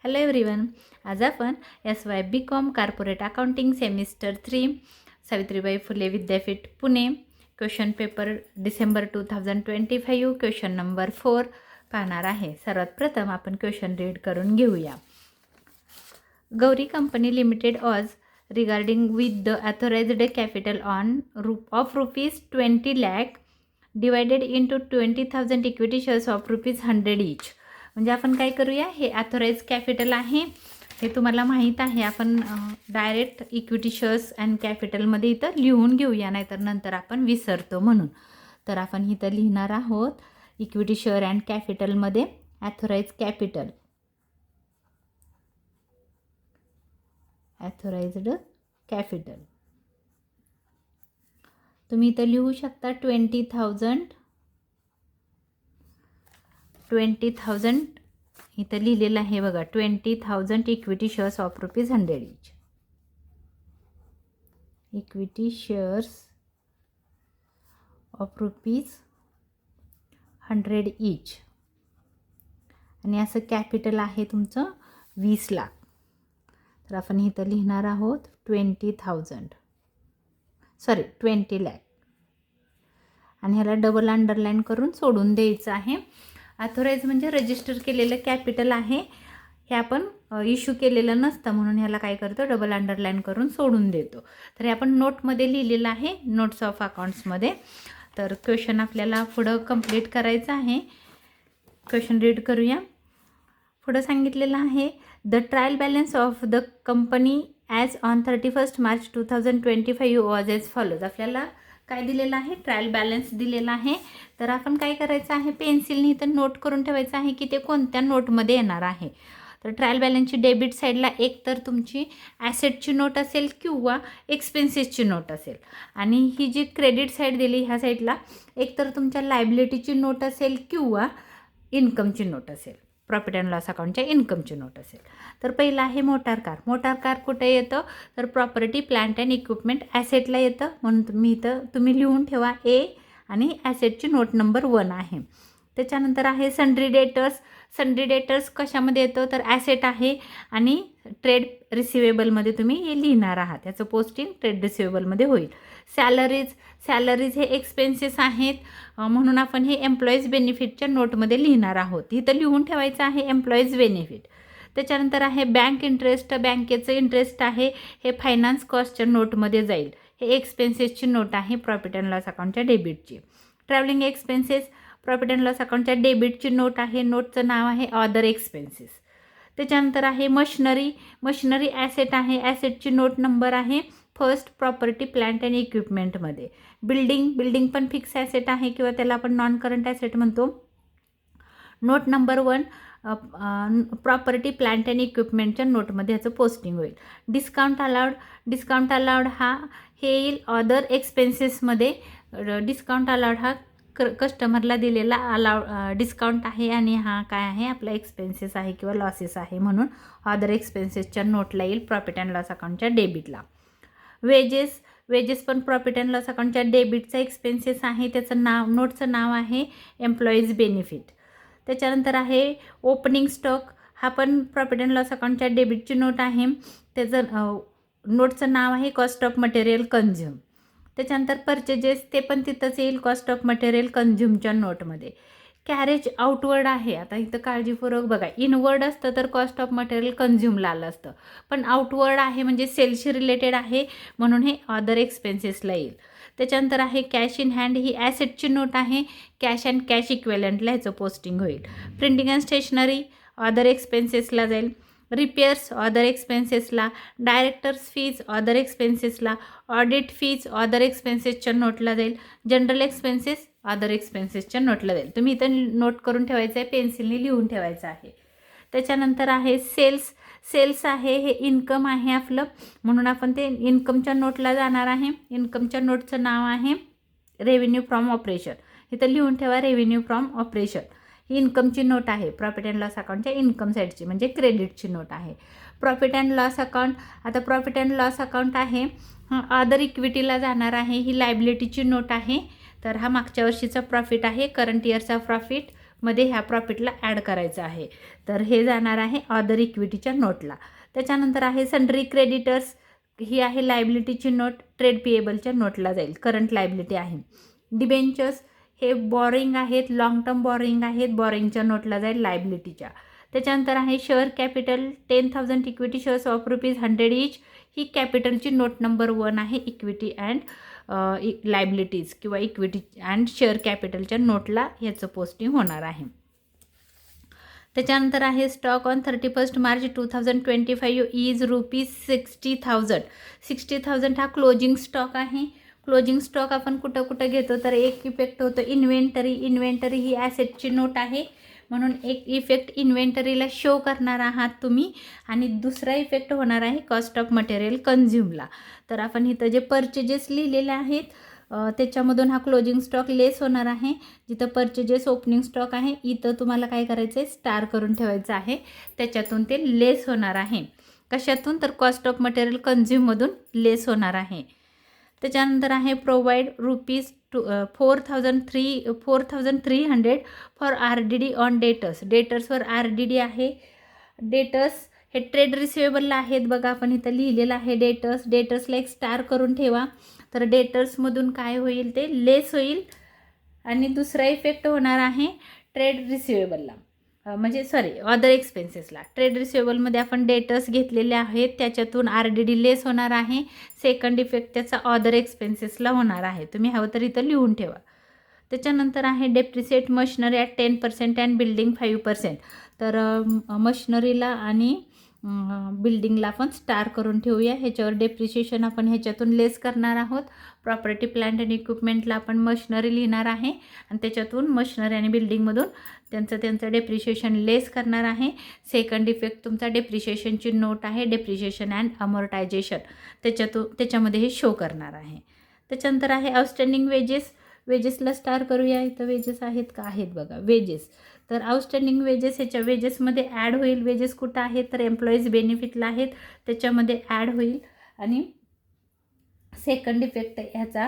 Hello everyone, आज आपण SY BCom corporate accounting semester 3 Savitribai Phule विद्यापीठ Pune question paper December 2025 question number 4 पाहणार आहे. सर्वात प्रथम आपण क्वेश्चन रीड करून घेऊया. Gauri company limited was regarding with the authorised capital on of ₹20 lakh divided into 20,000 equity shares of ₹100 each. म्हणजे आपण काय करूया, हे ऑथोराइज कॅपिटल आहे, हे तुम्हाला माहीत आहे. आपण डायरेक्ट इक्विटी शेअर्स अँड कॅपिटलमध्ये इथं लिहून घेऊया, नाहीतर नंतर आपण विसरतो म्हणून. तर आपण इथं लिहिणार आहोत इक्विटी शेअर अँड कॅपिटलमध्ये ऑथोराइज कॅपिटल, ऑथोराइज्ड कॅपिटल. तुम्ही इथं लिहू शकता 20,000 इथं लिहिलेलं आहे बघा, 20,000 equity shares of ₹100 each. Equity shares of ₹100 each. आणि असं कॅपिटल आहे तुमचं 20 लाख. तर आपण इथं लिहिणार आहोत 20 lakh. आणि ह्याला डबल अंडरलाईन करून सोडून द्यायचं आहे. ऑथोराइज म्हणजे रजिस्टर केलेलं कॅपिटल आहे, हे आपण इश्यू केलेलं नसतं म्हणून ह्याला काय करतो, डबल अंडरलाईन करून सोडून देतो. तर हे आपण नोटमध्ये लिहिलेलं आहे, नोट्स ऑफ अकाउंट्समध्ये. तर क्वेश्चन आपल्याला पुढं कंप्लीट करायचं आहे. क्वेश्चन रीड करूया. पुढं सांगितलेलं आहे, the trial balance of the company as on 31 March 2025 was as follows. आपल्याला काय दिलेलं आहे, ट्रायल बॅलन्स दिलेला आहे. तर आपण काय करायचं आहे, पेन्सिलने इथं नोट करून ठेवायचं आहे की ते कोणत्या नोटमध्ये येणार आहे. तर ट्रायल बॅलन्सची डेबिट साईडला एक तर तुमची ॲसेटची नोट असेल किंवा एक्सपेन्सेसची नोट असेल, आणि ही जी क्रेडिट साईड दिली ह्या साईडला एक तर तुमच्या लायबिलिटीची नोट असेल किंवा इन्कमची नोट असेल, प्रॉफिट अँड लॉस अकाउंटच्या इन्कमची नोट असेल. तर पहिलं आहे मोटार कार. मोटार कार कुठे येतं, तर प्रॉपर्टी प्लांट अँड इक्विपमेंट ॲसेटला येतं, म्हणून तुम्ही लिहून ठेवा ए, आणि ॲसेटची नोट नंबर 1 आहे. त्याच्यानंतर आहे सन्ड्री डेटर्स. सन्ड्री डेटर्स कशामध्ये येतं, तर ॲसेट आहे, आणि ट्रेड रिसिवेबलमध्ये तुम्ही हे लिहिणार आहात, याचं पोस्टिंग ट्रेड रिसिवेबलमध्ये होईल. सॅलरीज हे एक्सपेन्सेस आहेत, म्हणून आपण हे एम्प्लॉईज बेनिफिटच्या नोटमध्ये लिहिणार आहोत. इथं लिहून ठेवायचं आहे एम्प्लॉईज बेनिफिट. त्याच्यानंतर आहे बँक इंटरेस्ट. बँकेचं इंटरेस्ट आहे, हे फायनान्स कॉस्टच्या नोटमध्ये जाईल. हे एक्सपेन्सेसची नोट आहे, प्रॉफिट अँड लॉस अकाउंटच्या डेबिटची. Travelling expenses profit and loss अकाउंटच्या डेबिटची नोट आहे, नोटचं नाव आहे अदर एक्सपेन्सेस. त्याच्यानंतर आहे मशिनरी ॲसेट आहे, ॲसेटची नोट नंबर आहे फर्स्ट प्रॉपर्टी प्लांट अँड इक्विपमेंटमध्ये. बिल्डिंग पण फिक्स ॲसेट आहे किंवा त्याला आपण नॉन करंट ॲसेट म्हणतो. Note number 1 property plant and इक्विपमेंटच्या नोटमध्ये ह्याचं पोस्टिंग होईल. डिस्काउंट अलाउड हे येईल अदर एक्सपेन्सेसमध्ये. डिस्काउंट अलाउड हा कस्टमरला दिलेला डिस्काउंट आहे, आणि हा काय आहे, आपला एक्सपेन्सेस आहे किंवा लॉसेस आहे, म्हणून अदर एक्सपेन्सेसच्या नोटला येईल प्रॉफिट अँड लॉस अकाउंटच्या डेबिटला. वेजेस पण प्रॉफिट अँड लॉस अकाउंटच्या डेबिटचा एक्सपेन्सेस आहे, त्याचं नोटचं नाव आहे एम्प्लॉईज बेनिफिट. त्याच्यानंतर आहे ओपनिंग स्टॉक. हा पण प्रॉफिट अँड लॉस अकाउंटच्या डेबिटची नोट आहे, त्याचं नोटचं नाव आहे कॉस्ट ऑफ मटेरियल कन्झ्युम. त्याच्यानंतर परचेजेस, ते पण तिथंच येईल कॉस्ट ऑफ मटेरियल कन्झ्युमच्या नोटमध्ये. कॅरेज आउटवर्ड आहे. आता इथं काळजीपूर्वक बघा, इनवर्ड असतं तर कॉस्ट ऑफ मटेरियल कन्झ्युमला आलं असतं, पण आउटवर्ड आहे म्हणजे सेलशी रिलेटेड आहे, म्हणून हे अदर एक्सपेन्सेसला येईल. त्याच्यानंतर आहे कॅश इन हँड. ही ॲसेटची नोट आहे, कॅश अँड कॅश इक्वेलंटला ह्याचं पोस्टिंग होईल. प्रिंटिंग अँड स्टेशनरी अदर एक्सपेन्सेसला जाईल. रिपेअर्स अदर एक्सपेन्सेसला. डायरेक्टर्स फीज अदर एक्सपेन्सेसला. ऑडिट फीज अदर एक्सपेन्सेसच्या नोटला जाईल. जनरल एक्सपेन्सेस अदर एक्सपेन्सेसच्या नोटला जाईल. तुम्ही इथं नोट करून ठेवायचं आहे, पेन्सिलने लिहून ठेवायचं आहे. त्याच्यानंतर आहे सेल्स आहे, हे इन्कम आहे आपलं, म्हणून आपण ते इन्कमच्या नोटला जाणार आहे. इन्कमच्या नोटचं नाव आहे रेव्हेन्यू फ्रॉम ऑपरेशन. इथं लिहून ठेवा रेव्हेन्यू फ्रॉम ऑपरेशन. ही इन्कमची नोट आहे, प्रॉफिट अँड लॉस अकाउंटच्या इन्कम साईडची म्हणजे क्रेडिटची नोट आहे. Profit and loss account. आता प्रॉफिट अँड लॉस अकाउंट आहे, अदर इक्विटीला जाणार आहे. ही लायबिलिटीची नोट आहे, तर हा मागच्या वर्षीचा प्रॉफिट आहे, करंट इयरचा प्रॉफिट, मध्ये ह्या प्रॉफिटला ॲड करायचं आहे. तर हे जाणार आहे अदर इक्विटीच्या नोटला. त्याच्यानंतर आहे सन्ड्री क्रेडिटर्स, ही आहे लायबिलिटीची नोट, ट्रेड पेएबलच्या नोटला जाईल, करंट लायबिलिटी आहे. डिबेंचर्स हे बॉरिंग आहेत, लॉंग टर्म बॉरिंग आहेत, बॉरिंगच्या नोटला जाईल लायबिलिटीच्या. त्याच्यानंतर आहे share capital 10,000 equity shares of ₹100 each, ही कॅपिटलची नोट नंबर 1 आहे इक्विटी अँड लायबिलिटीज किंवा इक्विटी अँड शेअर कॅपिटलच्या नोटला ह्याचं पोस्टिंग होणार आहे. त्याच्यानंतर आहे स्टॉक ऑन 31 मार्च 2025 इज ₹60,000. 60,000 हा क्लोजिंग स्टॉक आहे. क्लोजिंग स्टॉक आपण कुठं कुठं घेतो तर एक इफेक्ट होतो इन्व्हेंटरी ही ॲसेटची नोट आहे म्हणून एक इफेक्ट इन्व्हेंटरीला शो करणार आहात तुम्ही आणि दुसरा इफेक्ट होणार आहे कॉस्ट ऑफ मटेरियल कन्झ्युमला. तर आपण इथं जे परचेजेस लिहिलेले आहेत त्याच्यामधून हा क्लोजिंग स्टॉक लेस होणार आहे. जिथं परचेजेस ओपनिंग स्टॉक आहे इथं तुम्हाला काय करायचं आहे स्टार करून ठेवायचं आहे, त्याच्यातून ते लेस होणार आहे. कशातून तर कॉस्ट ऑफ मटेरियल कन्झ्युममधून लेस होणार आहे. त्याच्यानंतर आहे provide ₹4,300 for RDD on debtors. डेटर्सवर RDD आहे. डेटर्स हे ट्रेड रिसिवेबलला आहेत बघा, आपण इथं लिहिलेलं आहे डेटर्सला एक स्टार करून ठेवा. तर डेटर्समधून काय होईल ते लेस होईल आणि दुसरा इफेक्ट होणार आहे ट्रेड रिसिवेबलला, म्हणजे अदर एक्सपेन्सेसला. ट्रेड रिसिवेबलमध्ये आपण डेटर्स घेतलेले आहेत त्याच्यातून RDD लेस होणार आहे. सेकंड इफेक्ट त्याचा अदर एक्सपेन्सेसला होणार आहे. तुम्ही हवं तर इथं लिहून ठेवा. त्याच्यानंतर आहे depreciate machinery at 10% and building 5%. तर मशिनरीला आणि बिल्डिंगला आपण स्टार करून ठेवूया. ह्याच्यावर डेप्रिशिएशन आपण ह्याच्यातून लेस करणार आहोत. प्रॉपर्टी प्लांट अँड इक्विपमेंटला आपण मशिनरी लिहिणार आहे आणि त्याच्यातून मशिनरी आणि बिल्डिंगमधून त्यांचं डेप्रिशिएशन लेस करणार आहे. सेकंड इफेक्ट तुमचा डेप्रिशिएशनची नोट आहे, डेप्रिशिएशन अँड अमोर्टायझेशन, त्याच्यामध्ये हे शो करणार आहे. त्याच्यानंतर आहे आउटस्टँडिंग वेजेसला स्टार करूया. इथं वेजेस आहेत का, आहेत बघा वेजेस. तर आउटस्टँडिंग वेजेस ह्याच्या वेजेसमध्ये ॲड होईल. वेजेस कुठं आहेत तर एम्प्लॉईज बेनिफिटला आहेत, त्याच्यामध्ये ॲड होईल. आणि सेकंड इफेक्ट ह्याचा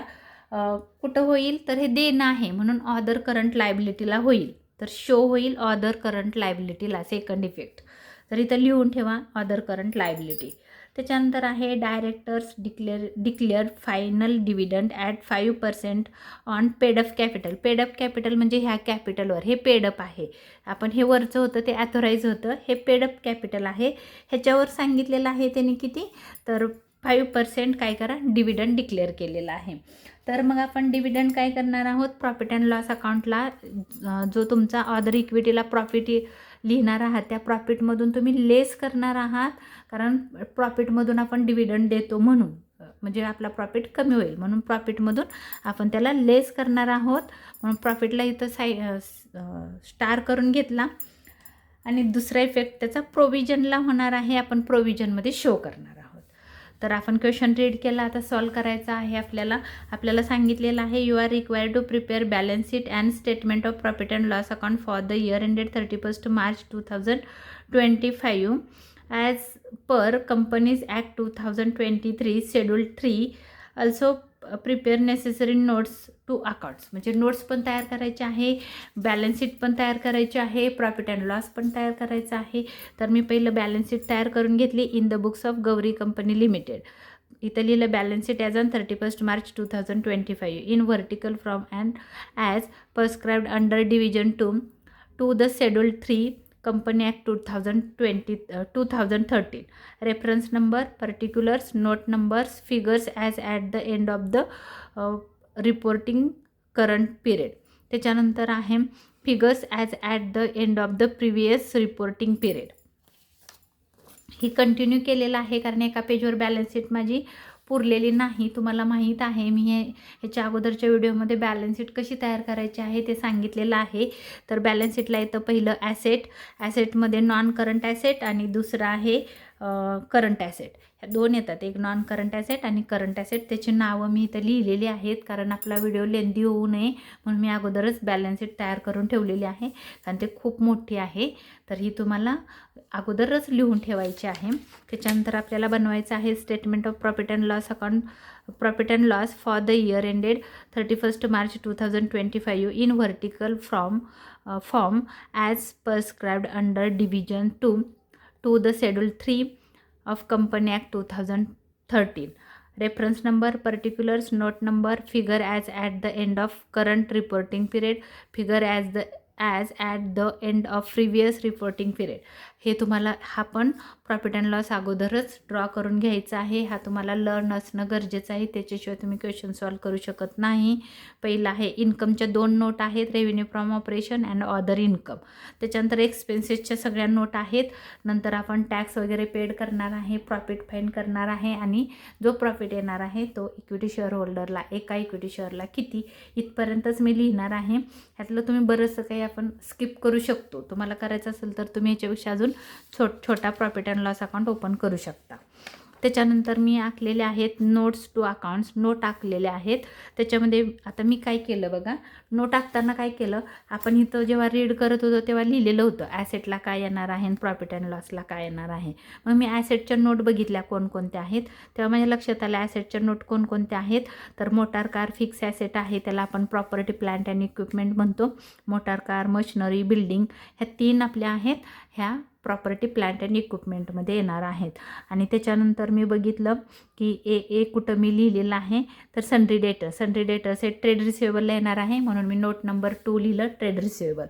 कुठं होईल तर हे देणं आहे म्हणून अदर करंट लायबिलिटीला होईल. तर शो होईल अदर करंट लायबिलिटीला सेकंड इफेक्ट. तर इथं लिहून ठेवा अदर करंट लायबिलिटी. त्याच्यानंतर आहे directors declare final dividend at 5% on paid up capital. Paid up capital म्हणजे ह्या कॅपिटलवर हे पेडअप आहे. आपण हे वरचं होतं ते ॲथोराईज होतं, हे पेडअप कॅपिटल आहे. ह्याच्यावर सांगितलेलं आहे त्यांनी किती तर 5% काय करा डिव्हिडंड डिक्लेअर केलेला आहे. तर मग आपण डिव्हिडंड काय करणार आहोत प्रॉफिट अँड लॉस अकाउंटला जो तुमचा अदर इक्विटीला प्रॉफिट लिहिणार आहात त्या प्रॉफिटमधून तुम्ही लेस करणार आहात, कारण प्रॉफिटमधून आपण डिव्हिडंड देतो म्हणून, म्हणजे आपला प्रॉफिट कमी होईल म्हणून प्रॉफिटमधून आपण त्याला लेस करणार आहोत. म्हणून प्रॉफिटला इथं स्टार करून घेतला. आणि दुसरा इफेक्ट त्याचा प्रोव्हिजनला होणार आहे, आपण प्रोव्हिजनमध्ये शो करणार आहोत. तर आपण क्वेश्चन रीड केला, आता सॉल्व करायचा आहे. आपल्याला सांगितलेलं आहे you are required to prepare balance sheet and statement of profit and loss account for the year ended 31 March 2025 as per companies act 2023 schedule 3. Also prepare necessary notes to accounts, म्हणजे notes पण तयार करायचे आहे, balance sheet पण तयार करायची आहे, profit and loss पण तयार करायचं आहे. तर मी पहिलं बॅलन्स शीट तयार करून घेतली in the books of Gauri company limited. इथं लिहिलं balance sheet as on 31 March 2025 in vertical from and as prescribed under division 2 to the schedule 3 company act 2013. Reference number, particulars, note numbers, figures as at the end of the reporting current period. त्याच्यानंतर आहे figures as at the end of the previous reporting period. ही continue केलेलं आहे कारण एका पेजवर balance sheet माझी पुरलेली नाही. तुम्हाला माहीत आहे मी ह्याच्या अगोदरच्या व्हिडिओमध्ये बॅलन्स शीट कशी तयार करायची आहे ते सांगितलेलं आहे. तर बॅलन्स शीटला येतं पहिलं ॲसेटमध्ये नॉन करंट ॲसेट आणि दुसरं आहे करंट ॲसेट, ह्या दोन येतात, एक नॉन करंट ॲसेट आणि करंट ॲसेट. त्याची नावं मी इथं लिहिलेली आहेत कारण आपला व्हिडिओ लेंदी होऊ नये म्हणून मी अगोदरच बॅलन्स शीट तयार करून ठेवलेली आहे कारण ते खूप मोठी आहे, तर ही तुम्हाला अगोदरच लिहून ठेवायची आहे. त्याच्यानंतर आपल्याला बनवायचं आहे statement of profit and loss account, profit and loss for the year ended 31 March 2025 in vertical form as prescribed under division 2 to the Schedule 3 of Company Act 2013. Reference number, particulars, note number, figure as at the end of current reporting period, figure as at the end of previous reporting period. हे तुम्हाला हा पण profit and loss अगोदरच draw करून घ्यायचा आहे. हा तुम्हाला लर्न असणं गरजेचं आहे, त्याच्याशिवाय तुम्ही क्वेश्चन सॉल्व करू शकत नाही. पहिला आहे इन्कमच्या 2 नोट आहेत, revenue from operation and other income. त्याच्यानंतर एक्सपेन्सेसच्या सगळ्या नोट आहेत. नंतर आपण टॅक्स वगैरे पेड करणार आहे, प्रॉफिट फाईंड करणार आहे आणि जो प्रॉफिट येणार आहे तो इक्विटी शेअर होल्डरला, एका इक्विटी शेअरला किती, इथपर्यंतच मी लिहिणार आहे. ह्यातलं तुम्ही बरंचसं काही आपण स्किप करू शकतो. तुम्हाला करायचं असेल तर तुम्ही याच्यापेक्षा अजून छोटा profit and loss account open करू शकता. त्याच्यानंतर मी आखलेले आहेत नोट्स टू अकाउंट्स, नोट आखलेले आहेत. त्याच्यामध्ये आता मी काय केलं बघा, नोट आखताना काय केलं, आपण इथं जेव्हा रीड करत होतो तेव्हा लिहिलेलं होतं ॲसेटला काय येणार आहे आणि प्रॉफिट अँड लॉसला काय येणार आहे. मग मी ॲसेटच्या नोट बघितल्या कोणकोणत्या आहेत, तेव्हा माझ्या लक्षात आलं ॲसेटच्या नोट कोणकोणत्या आहेत. तर मोटार कार फिक्स ॲसेट आहे, त्याला आपण प्रॉपर्टी प्लांट अँड इक्विपमेंट म्हणतो. मोटार कार, मशिनरी, बिल्डिंग ह्या 3 आपल्या आहेत, ह्या प्रॉपर्टी प्लांट अँड इक्विपमेंटमध्ये येणार आहेत. आणि त्याच्यानंतर मी बघितलं की ए कुठं मी लिहिलेलं आहे, तर सन्ड्री डेटर्स हे ट्रेड रिसिवेबलला येणार आहे म्हणून मी नोट नंबर 2 लिहिलं, ट्रेड रिसिवेबल.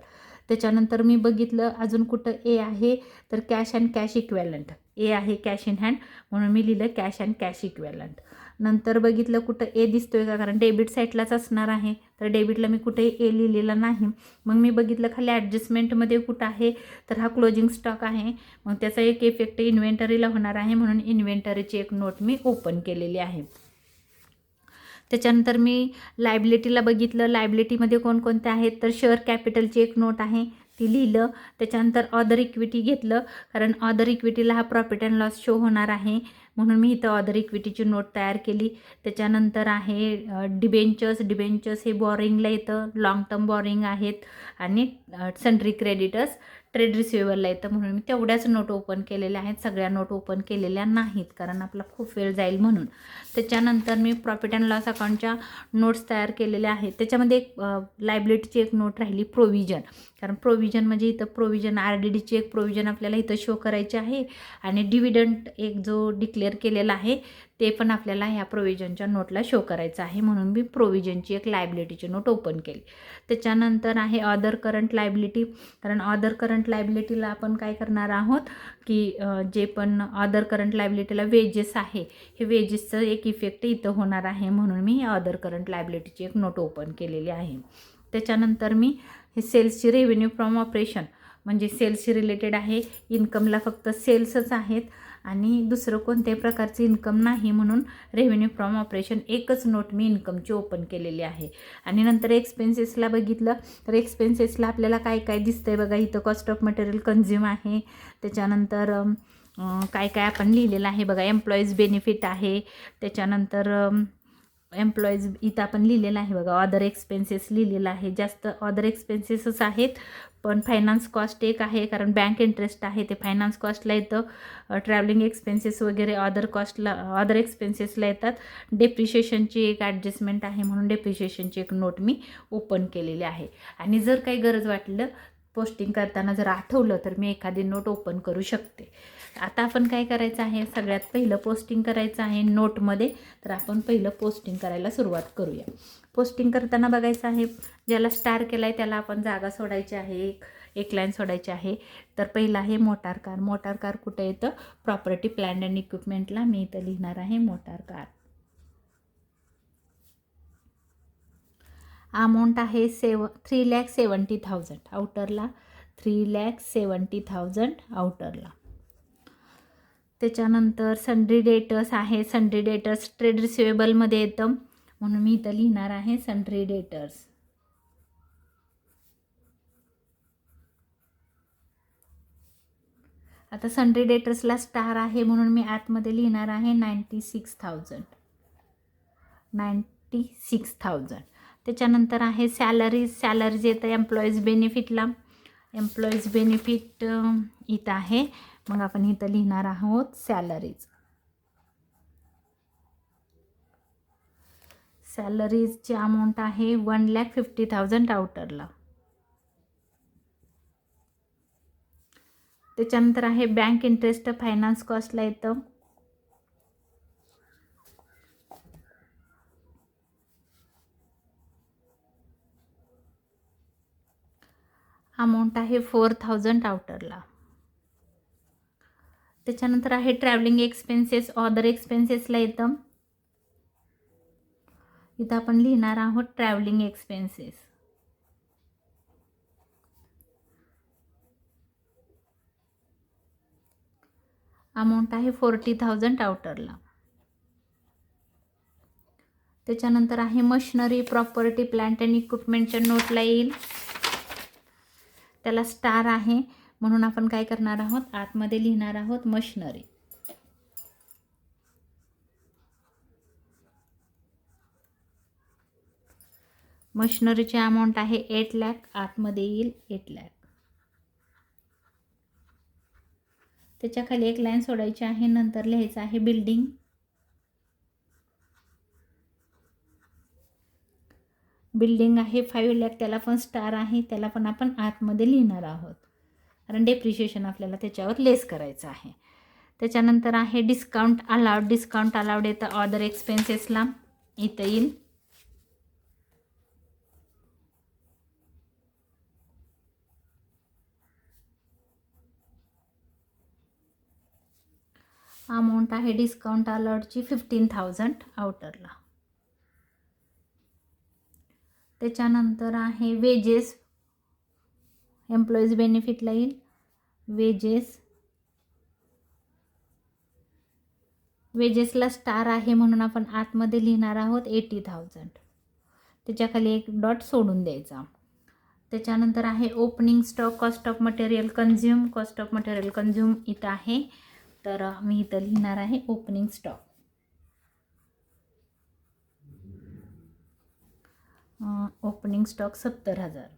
त्याच्यानंतर मी बघितलं अजून कुठं ए आहे, तर कॅश अँड कॅश इक्वॅलंट, ए आहे कॅश इन हँड म्हणून मी लिहिलं कॅश अँड कॅश इक्वॅलंट. नंतर बघितलं कुठं ए दिसतोय का, कारण डेबिट साईडलाच असणार आहे, तर डेबिटला मी कुठे ए लिहिलेला नाही. मग मी बघितलं खाली ॲडजस्टमेंटमध्ये कुठं आहे, तर हा क्लोजिंग स्टॉक आहे, मग त्याचा एक इफेक्ट इन्व्हेंटरीला होणार आहे म्हणून इन्व्हेंटरीची एक नोट मी ओपन केलेली आहे. त्याच्यानंतर मी लायबिलिटीला बघितलं, लायबिलिटीमध्ये कोणकोणत्या आहेत, तर शेअर कॅपिटलची एक नोट आहे ती लिहिलं. त्याच्यानंतर अदर इक्विटी घेतलं कारण अदर इक्विटीला हा प्रॉफिट अँड लॉस शो होणार आहे म्हणून मी इथं अदर इक्विटीची नोट तयार केली. त्याच्यानंतर आहे डिबेंचर्स हे बॉरिंगला येतं, लाँग टर्म बॉरिंग आहेत. आणि सन्ड्री क्रेडिटर्स ट्रेड रिसिवेबलला येतं म्हणून मी तेवढ्याच नोट ओपन केलेल्या आहेत, सगळ्या नोट ओपन केलेल्या नाहीत कारण आपला खूप वेळ जाईल म्हणून. त्याच्यानंतर मी प्रॉफिट अँड लॉस अकाउंटच्या नोट्स तयार केलेल्या आहेत. त्याच्यामध्ये एक लायबिलिटीची एक नोट राहिली प्रोव्हिजन, कारण प्रोव्हिजन म्हणजे इथं प्रोव्हिजन RDDची एक प्रोव्हिजन आपल्याला इथं शो करायची आहे आणि डिव्हिडंड एक जो डिक्लेअर केलेला आहे ते पण आपल्याला ह्या प्रोव्हिजनच्या नोटला शो करायचं आहे म्हणून मी प्रोव्हिजनची एक लायबिलिटीची नोट ओपन केली. त्याच्यानंतर आहे अदर करंट लायबिलिटी, कारण अदर करंट लायबिलिटीला आपण काय करणार आहोत की जे पण अदर करंट लायबिलिटीला वेजेस आहे, हे वेजेसचं एक इफेक्ट इथं होणार आहे म्हणून मी अदर करंट लायबिलिटीची एक नोट ओपन केलेली आहे. त्याच्यानंतर मी हे सेल्सची रेव्हेन्यू फ्रॉम ऑपरेशन म्हणजे सेल्सशी रिलेटेड आहे, इन्कमला फक्त सेल्सच आहेत आणि दुसरं कोणत्याही प्रकारचं इन्कम नाही म्हणून रेव्हेन्यू फ्रॉम ऑपरेशन एकच नोट मी इन्कमची ओपन केलेली आहे. आणि नंतर एक्सपेन्सेसला बघितलं तर एक्सपेन्सेसला आपल्याला काय काय दिसतंय बघा, इथं कॉस्ट ऑफ मटेरियल कन्झ्युम आहे. त्याच्यानंतर काय काय आपण लिहिलेलं आहे बघा, एम्प्लॉईज बेनिफिट आहे. त्याच्यानंतर एम्प्लॉईज इथं आपण लिहिलेलं आहे बघा, अदर एक्सपेन्सेस लिहिलेलं आहे, जास्त अदर एक्सपेन्सेसच आहेत. पण फायनान्स कॉस्ट एक आहे कारण बँक इंटरेस्ट आहे ते फायनान्स कॉस्टला येतं. ट्रॅव्हलिंग एक्सपेन्सेस वगैरे अदर एक्सपेन्सेसला येतात. डेप्रिशिएशनची एक ॲडजस्टमेंट आहे म्हणून डेप्रिशिएशनची एक नोट मी ओपन केलेली आहे. आणि जर काही गरज वाटलं पोस्टिंग करताना जर आठवलं तर मी एखादी नोट ओपन करू शकते. आता आपण काय करायचं आहे, सगळ्यात पहिलं पोस्टिंग करायचं आहे नोटमध्ये, तर आपण पहिलं पोस्टिंग करायला सुरुवात करूया. पोस्टिंग करताना बघायचं आहे, ज्याला स्टार केला आहे त्याला आपण जागा सोडायची आहे, एक लाईन सोडायची आहे. तर पहिलं आहे मोटार कार कुठे येतं, प्रॉपर्टी प्लांट अँड इक्विपमेंटला मी इथं लिहिणार आहे मोटार कार. अमाऊंट आहे 3,70,000 आउटरला, 3,70,000 आउटरला. त्याच्यानंतर सन्ड्री डेटर्स आहे, सन्ड्री डेटर्स ट्रेड रिसिवेबलमध्ये येतं म्हणून मी इथं लिहिणार आहे सन्ड्री डेटर्स. आता सन्ड्री डेटर्सला स्टार आहे म्हणून मी आतमध्ये लिहिणार आहे 96,000. त्याच्यानंतर आहे सॅलरीज येतं एम्प्लॉईज बेनिफिटला. एम्प्लॉईज बेनिफिट इथं आहे, मग आपण इथं लिहिणार आहोत सॅलरीजची अमाऊंट आहे 1,50,000 आउटरला. त्याच्यानंतर आहे बँक इंटरेस्ट फायनान्स कॉस्टला येतं अमाऊंट आहे 4,000 आउटरला. त्याच्यानंतर आहे ट्रॅव्हलिंग एक्सपेन्सेस अदर एक्सपेन्सेसला येतं. इथं आपण लिहिणार आहोत ट्रॅव्हलिंग एक्सपेन्सेस. अमाऊंट आहे 40,000 आउटरला. त्याच्यानंतर आहे मशिनरी प्रॉपर्टी प्लांट अँड इक्विपमेंटच्या नोटला येईल. त्याला स्टार आहे म्हणून आपण काय करणार आहोत, आतमध्ये लिहिणार आहोत मशिनरी. मशिनरीची अमाऊंट आहे 8 लाख, आतमध्ये येईल 8 लाख. त्याच्या खाली एक लाईन सोडायची आहे, नंतर लिहायचं आहे बिल्डिंग. बिल्डिंग आहे 5 लाख, त्याला पण स्टार आहे, त्याला पण आपण आतमध्ये लिहिणार आहोत कारण डेप्रिशिएशन आपल्याला त्याच्यावर लेस करायचं आहे. त्याच्यानंतर आहे डिस्काउंट अलाउड येतं अदर एक्सपेन्सेसला. इथं येईल अमाऊंट आहे डिस्काउंट अलाउडची 15,000 आउटरला. त्याच्यानंतर आहे वेजेस एम्प्लॉईज बेनिफिटला येईल. वेजेसला स्टार आहे म्हणून आपण आतमध्ये लिहिणार आहोत 80,000. त्याच्याखाली एक डॉट सोडून द्यायचा. त्याच्यानंतर आहे opening stock cost of material consume इथं आहे, तर मी इथं लिहिणार आहे opening stock. Opening stock 70,000.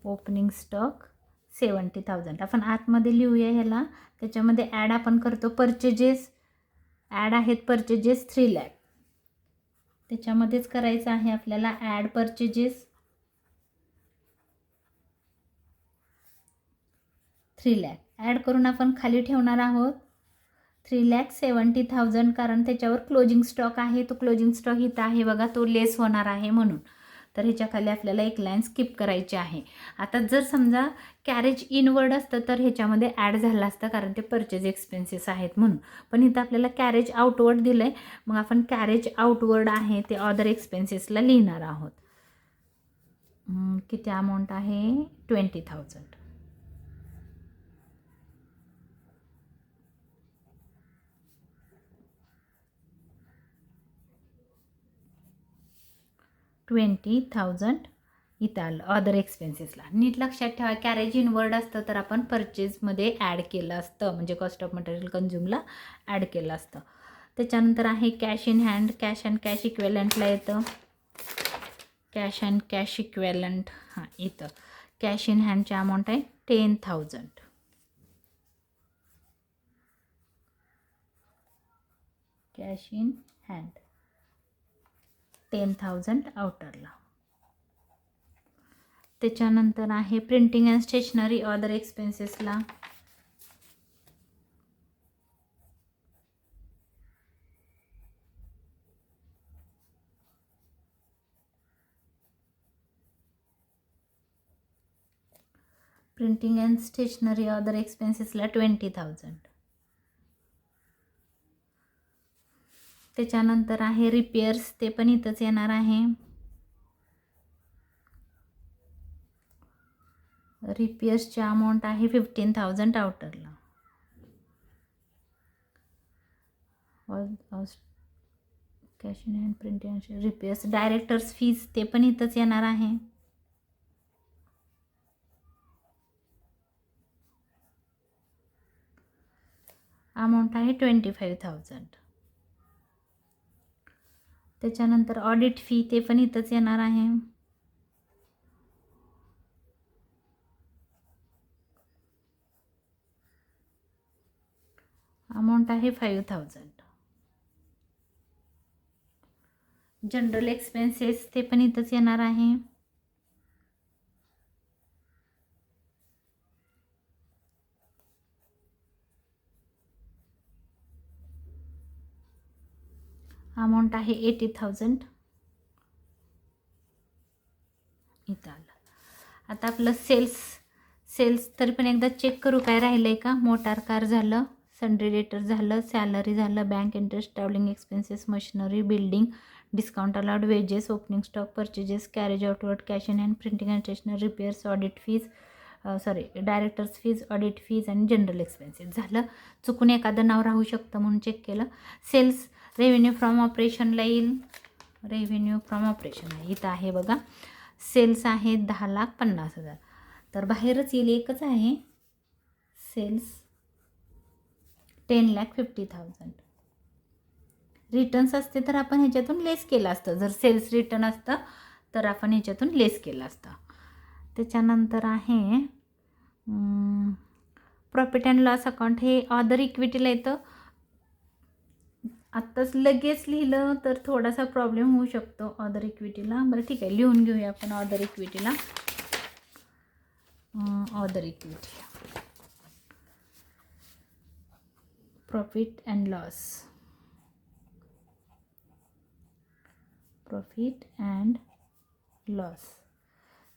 Opening stock 70,000 आपण आतमध्ये लिहूया ह्याला. त्याच्यामध्ये ॲड आपण करतो परचेजेस. ॲड आहेत परचेजेस 3 लाख. त्याच्यामध्येच करायचं आहे आपल्याला ॲड परचेजेस 3 लाख. ॲड करून आपण खाली ठेवणार आहोत 3,70,000 कारण त्याच्यावर क्लोजिंग स्टॉक आहे. तो क्लोजिंग स्टॉक इथं आहे बघा, तो लेस होणार आहे म्हणून. तर ह्याच्या खाली आपल्याला एक लाईन स्किप करायची आहे. आता जर समजा कॅरेज इनवर्ड असतं तर ह्याच्यामध्ये ॲड झालं असतं कारण ते परचेज एक्सपेन्सेस आहेत म्हणून. पण इथं आपल्याला कॅरेज आउटवर्ड दिलं आहे, मग आपण कॅरेज आउटवर्ड आहे ते अदर एक्सपेन्सेसला लिहिणार आहोत. किती अमाऊंट आहे 20,000. इथं आलं अदर एक्सपेन्सेसला. नीट लक्षात ठेवा कॅरेज इनवर्ड असतं तर आपण परचेजमध्ये ॲड केलं असतं, म्हणजे कॉस्ट ऑफ मटेरियल कन्झ्युमला ॲड केलं असतं. त्याच्यानंतर आहे cash in hand. Cash and cash इक्वेलंटला येतं कॅश अँड कॅश इक्वेलंट. इथं कॅश इन हँडची अमाऊंट आहे 10,000. कॅश इन हँड 10,000 आउटरला. त्याच्यानंतर आहे प्रिंटिंग अँड स्टेशनरी अदर एक्सपेन्सेसला. प्रिंटिंग अँड स्टेशनरी अदर एक्सपेन्सेसला 20,000. त्याच्यानंतर आहे रिपेअर्स, ते पण इथंच येणार आहे. रिपेअर्सची अमाऊंट आहे 15,000 आउटरला. Cash in hand printing repairs. Directors fees ते पण इथंच येणार आहे. अमाऊंट आहे 25,000. त्याच्यानंतर ऑडिट फी ते पण इथंच येणार आहे. अमाऊंट आहे 5,000. जनरल एक्सपेन्सेस ते पण इथंच येणार आहे. अमाऊंट आहे 80,000. इथं आलं. आता आपलं सेल्स तरी पण एकदा चेक करू काय राहिलं आहे का. मोटार कार झालं, सन्ड्री डेटर झालं, सॅलरी झालं, bank interest, travelling expenses, machinery, building, discount allowed, wages, opening stock, purchases, carriage outward, cash in hand, printing and stationery, repairs, audit fees, directors fees, audit fees आणि general expenses झालं. चुकून एखादं नाव राहू शकतं म्हणून चेक केलं. Cells revenue from ऑपरेशनला येईल. Revenue from operation आहे इथं आहे बघा. सेल्स आहे 10,50,000. तर बाहेरच येईल, एकच आहे. सेल्स 10,50,000. रिटर्न्स असते तर आपण ह्याच्यातून लेस केलं असतं. जर सेल्स रिटर्न असतं तर आपण ह्याच्यातून लेस केलं असतं. त्याच्यानंतर आहे प्रॉफिट अँड लॉस अकाउंट. हे अदर इक्विटीला येतं. आत्ताच लगेच लिहिलं तर थोडासा प्रॉब्लेम होऊ शकतो अदर इक्विटीला. बरं ठीक आहे, लिहून घेऊया आपण अदर इक्विटीला. Other equity profit and loss. Profit and loss.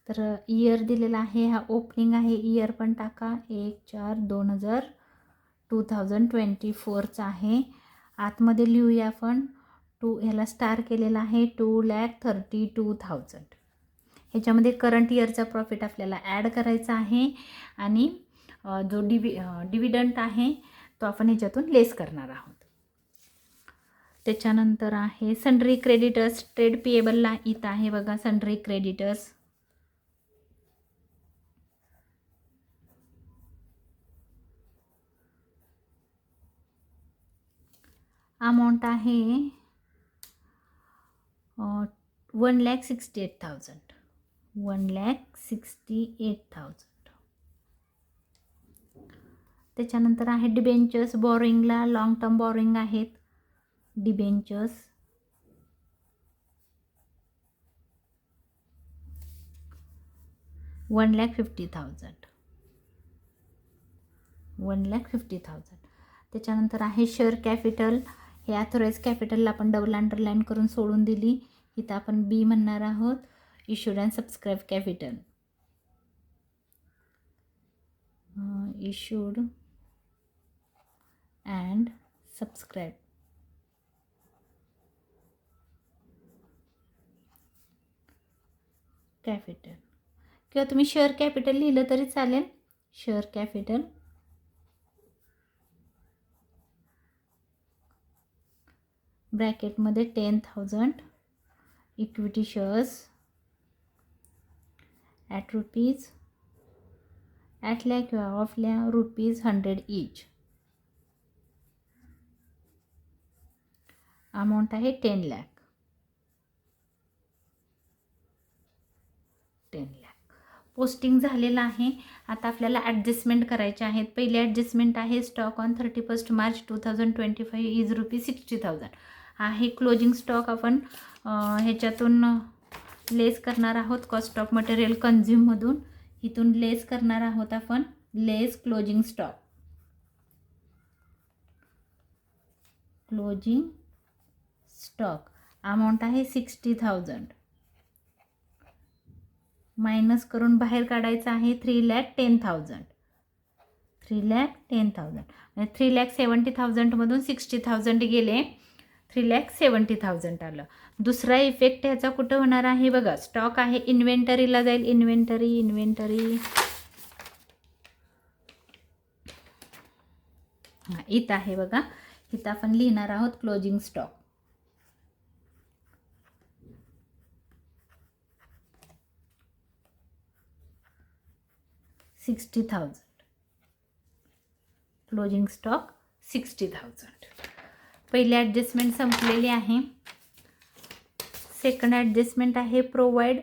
तर इयर दिलेला आहे. हा ओपनिंग आहे. इयर पण टाका 1/4/2024 आहे. आतमध्ये लिहूया आपण. ह्याला स्टार केलेला आहे 2,32,000. ह्याच्यामध्ये करंट इयरचा प्रॉफिट आपल्याला ॲड करायचा आहे आणि जो डिव्हिडंट आहे तो आपण ह्याच्यातून लेस करणार आहोत. त्याच्यानंतर आहे सन्ड्री क्रेडिटर्स. ट्रेड पेएबलला इथं आहे बघा सन्ड्री क्रेडिटर्स. अमाऊंट आहे 1,68,000. 1,68,000. त्याच्यानंतर आहे डिबेंचर्स. बॉरोइंगला लॉंग टर्म बॉरोइंग आहेत. डिबेंचर्स 1,50,000. 1,50,000. त्याच्यानंतर आहे शेअर कॅपिटल. हे ॲथोराइज कॅपिटलला आपण डबल अंडरलाईन करून सोडून दिली. इथं आपण बी म्हणणार आहोत. Issued and subscribe capital. Issued and subscribe capital किंवा तुम्ही शेअर कॅपिटल लिहिलं तरी चालेल. शेअर कॅपिटल ब्रॅकेटमध्ये 10,000 इक्विटी शेअर्स ॲट रुपीज ॲटल्या किंवा ऑफल्या ₹100 ईच. अमाऊंट आहे 10 लाख. 10 लाख पोस्टिंग झालेलं आहे. आता आपल्याला ॲडजस्टमेंट करायचे आहेत. पहिली ॲडजस्टमेंट आहे स्टॉक ऑन 31 मार्च 2025 इज ₹60,000 आहे. क्लोजिंग स्टॉक आपण ह्याच्यातून लेस करणार आहोत. कॉस्ट ऑफ मटेरियल कन्झ्युममधून इथून लेस करणार आहोत आपण. Less closing stock. Closing stock amount आहे 60,000. मायनस करून बाहेर काढायचं आहे 3,10,000. 3,10,000 म्हणजे 3,70,000मधून 60,000 गेले. 3,70,000 आलं. दुसरा इफेक्ट ह्याचा कुठं होणार आहे बघा. स्टॉक आहे इन्व्हेंटरीला जाईल. इन्व्हेंटरी हां इथं आहे बघा. इथं आपण लिहिणार आहोत क्लोजिंग स्टॉक. $60,000. Closing stock 60,000. पहिली ॲडजस्टमेंट संपलेली आहे. सेकंड ॲडजस्टमेंट आहे provide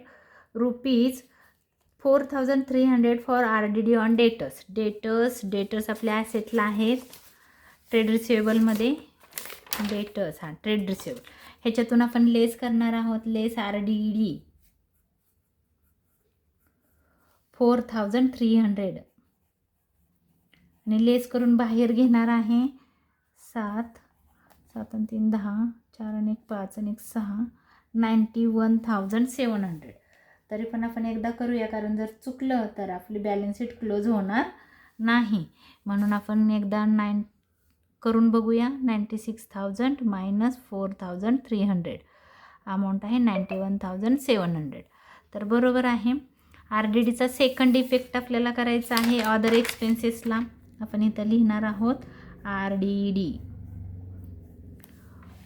₹4,300 for RDD on debtors. Debtors आपल्या ॲसेटला आहेत. ट्रेड रिसिवेबलमध्ये डेटर्स, ट्रेड रिसिवेबल ह्याच्यातून आपण लेस करणार आहोत. लेस RDD 4,300 आणि लेस करून बाहेर घेणार आहे 7 आणि 3 10, 4 आणि 1 5 आणि 1 6, 91,700. तरी पण आपण एकदा करूया, कारण जर चुकलं तर आपली बॅलन्स शीट क्लोज होणार नाही. म्हणून आपण एकदा 9 करून बघूया. 96,000 मायनस 4,300 अमाऊंट आहे 91,700. तर बरोबर आहे. RDDचा सेकंड इफेक्ट आपल्याला करायचा आहे अदर एक्सपेन्सेसला. आपण इथं लिहिणार आहोत RDD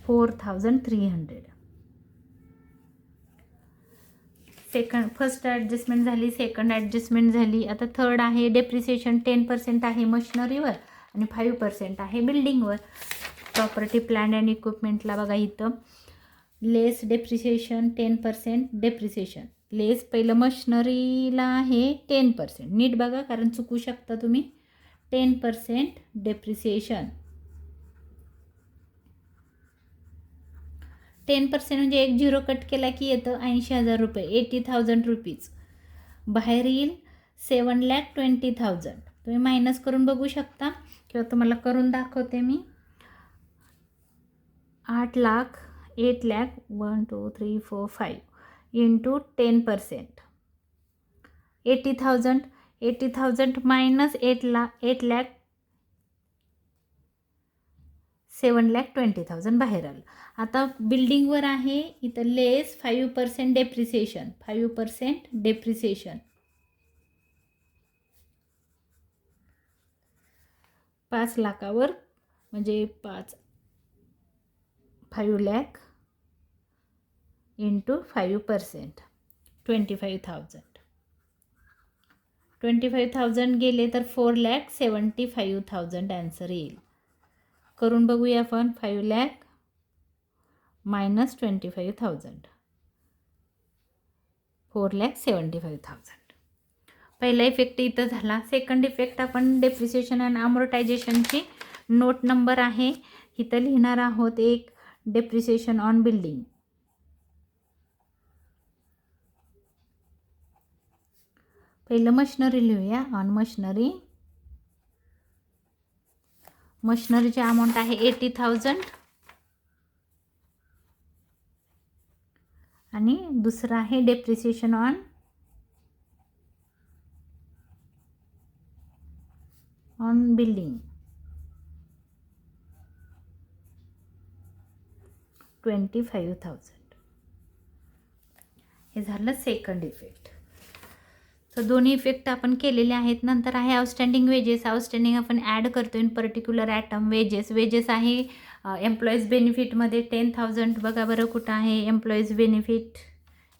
4,300. फर्स्ट ॲडजस्टमेंट झाली, सेकंड ॲडजस्टमेंट झाली. आता थर्ड आहे डेप्रिसिएशन 10% आहे मशिनरीवर आणि 5% आहे बिल्डिंगवर. प्रॉपर्टी प्लॅन अँड इक्विपमेंटला बघा इथं लेस डेप्रिसिएशन 10% डेप्रिसिएशन. लेस पहिलं मशिनरीला आहे 10%. नीट बघा कारण चुकू शकता तुम्ही. 10% डेप्रिसिएशन. 10% म्हणजे एक झिरो कट केला की येतं 80,000 रुपये, 80,000 रुपीज. बाहेर येईल 7,20,000. तुम्ही मायनस करून बघू शकता किंवा तुम्हाला करून दाखवते मी. 8 लाख 8 लाख 1 2 3 4 5 इंटू 10%. 80,000 मायनस 8 लाख 7,20,000 बाहेर आलं. आता बिल्डिंगवर आहे इथं लेस 5% डेप्रिसिएशन. 5% डेप्रिसिएशन 5 लाखावर म्हणजे 5 लाख इंटू 5% 25,000. 25,000 गेले तर 4,75,000 आन्सर येईल. करून बघूया आपण. 5 लाख मायनस 25,000 4,75,000. पहिला इफेक्ट इथं झाला. सेकंड इफेक्ट आपण डेप्रिसिएशन अँड अमोर्टायझेशनची नोट नंबर आहे इथं लिहिणार आहोत. एक डेप्रिसिएशन ऑन बिल्डिंग. पहिलं मशिनरी लिहूया. ऑन मशिनरीची अमाऊंट आहे 80,000 आणि दुसरं आहे डेप्रिसिएशन ऑन बिल्डिंग 25,000. हे झालं सेकंड इफेक्ट. तर दोन्ही इफेक्ट आपण केलेले आहेत. नंतर आहे आउटस्टँडिंग वेजेस. आउटस्टँडिंग आपण ॲड करतो इन पर्टिक्युलर ॲटम. वेजेस आहे एम्प्लॉईज बेनिफिटमध्ये 10,000. बघा बरं कुठं आहे एम्प्लॉईज बेनिफिट,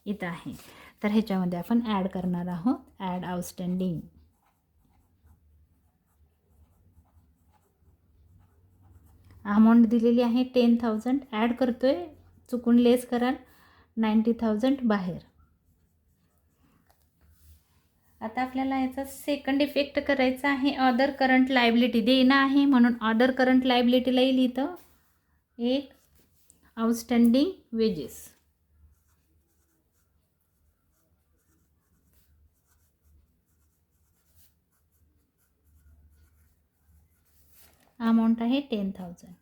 इथं आहे. तर ह्याच्यामध्ये आपण ॲड करणार आहोत. Add outstanding. अमाऊंट दिलेली आहे 10,000. ॲड करतोय, चुकून लेस कराल 90,000 बाहेर. आता आपल्याला याचा सेकंड इफेक्ट करायचा आहे. अदर करंट लायबिलिटी देणं आहे म्हणून अदर करंट लायबिलिटीला येईल इथं एक आउटस्टँडिंग वेजेस. अमाऊंट आहे 10,000.